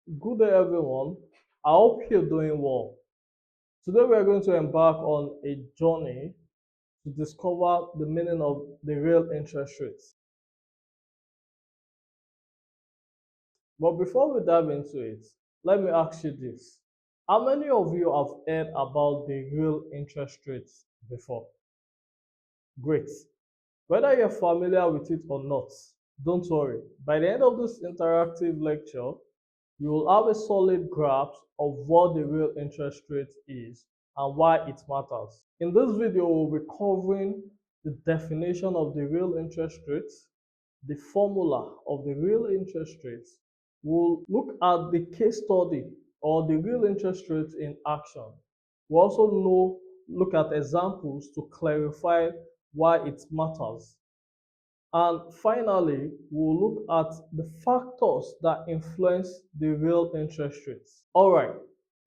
Good day, everyone. I hope you're doing well. Today, we are going to embark on a journey to discover the meaning of the real interest rates. But before we dive into it, let me ask you this. How many of you have heard about the real interest rates before? Great. Whether you're familiar with it or not, don't worry. By the end of this interactive lecture, you will have a solid grasp of what the real interest rate is and why it matters. In this video, we'll be covering the definition of the real interest rate, the formula of the real interest rate. We'll look at the case study or the real interest rate in action. We'll also look at examples to clarify why it matters. And finally, we'll look at the factors that influence the real interest rates. All right,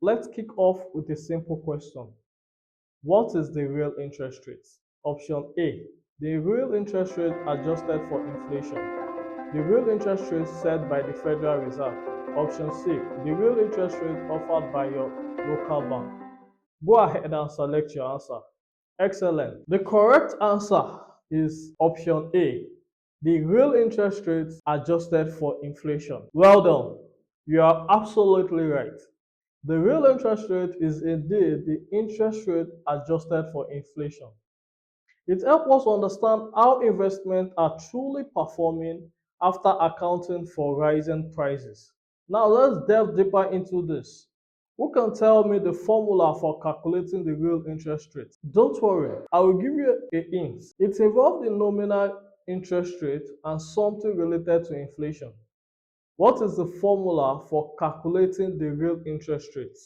let's kick off with a simple question. What is the real interest rate? Option A, the real interest rate adjusted for inflation. The real interest rate set by the Federal Reserve. Option C, the real interest rate offered by your local bank. Go ahead and select your answer. Excellent. The correct answer is option A, the real interest rate adjusted for inflation. Well done. You are absolutely right. The real interest rate is indeed the interest rate adjusted for inflation. It helps us understand how investments are truly performing after accounting for rising prices. Now let's delve deeper into this. Who can tell me the formula for calculating the real interest rate? Don't worry, I will give you a hint. It involves the nominal interest rate and something related to inflation. What is the formula for calculating the real interest rate?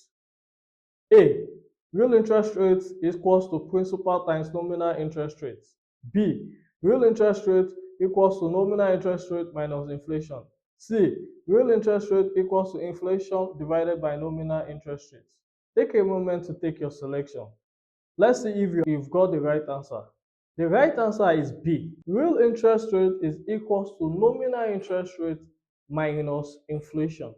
A. Real interest rate equals to principal times nominal interest rate. B. Real interest rate equals to nominal interest rate minus inflation. C. Real interest rate equals to inflation divided by nominal interest rate. Take a moment to take your selection. Let's see if you've got the right answer. The right answer is B. Real interest rate is equals to nominal interest rate minus inflation.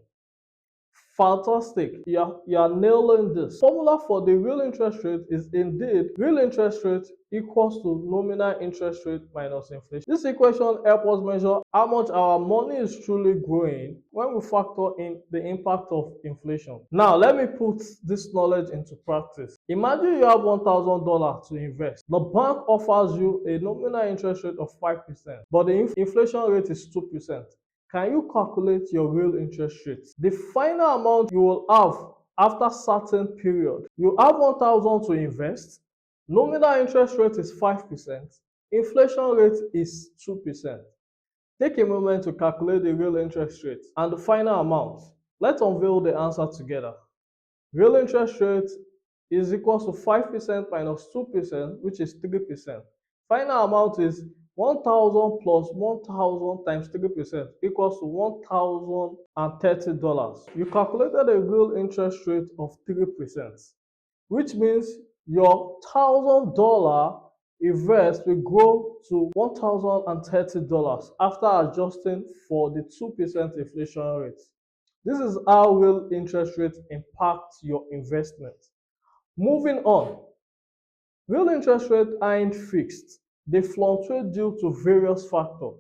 Fantastic. You are nailing this. Formula for the real interest rate is indeed real interest rate equals to nominal interest rate minus inflation. This equation helps us measure how much our money is truly growing when we factor in the impact of inflation. Now, let me put this knowledge into practice. Imagine you have $1,000 to invest. The bank offers you a nominal interest rate of 5%, but the inflation rate is 2%. Can you calculate your real interest rate? The final amount you will have after certain period. You have 1,000 to invest. Nominal interest rate is 5%. Inflation rate is 2%. Take a moment to calculate the real interest rate and the final amount. Let's unveil the answer together. Real interest rate is equal to 5% minus 2%, which is 3%. Final amount is 1,000 plus 1,000 times 3% equals to $1,030. You calculated a real interest rate of 3%, which means your $1,000 invest will grow to $1,030 after adjusting for the 2% inflation rate. This is how real interest rates impact your investment. Moving on, real interest rates aren't fixed. They fluctuate due to various factors.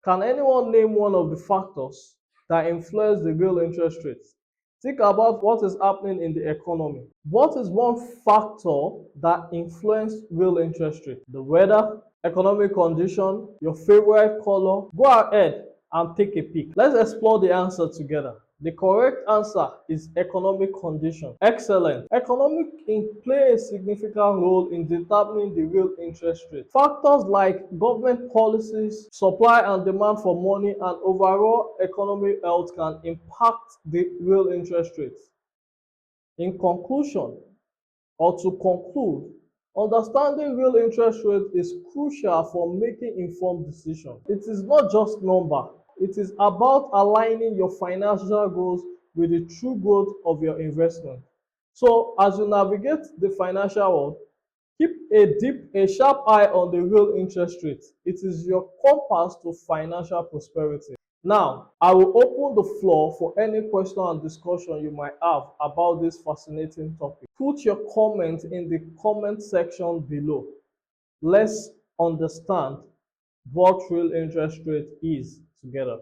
Can anyone name one of the factors that influence the real interest rates? Think about what is happening in the economy. What is one factor that influences real interest rate? The weather, economic condition, your favorite color? Go ahead and take a peek. Let's explore the answer together. The correct answer is economic condition. Excellent. Economic play a significant role in determining the real interest rate. Factors like government policies, supply and demand for money, and overall economic health can impact the real interest rate. In conclusion, or to conclude, understanding real interest rate is crucial for making informed decisions. It is not just number. It is about aligning your financial goals with the true growth of your investment. So as you navigate the financial world, keep a sharp eye on the real interest rate. It is your compass to financial prosperity. Now, I will open the floor for any question and discussion you might have about this fascinating topic. Put your comment in the comment section below. Let's understand what real interest rate is together.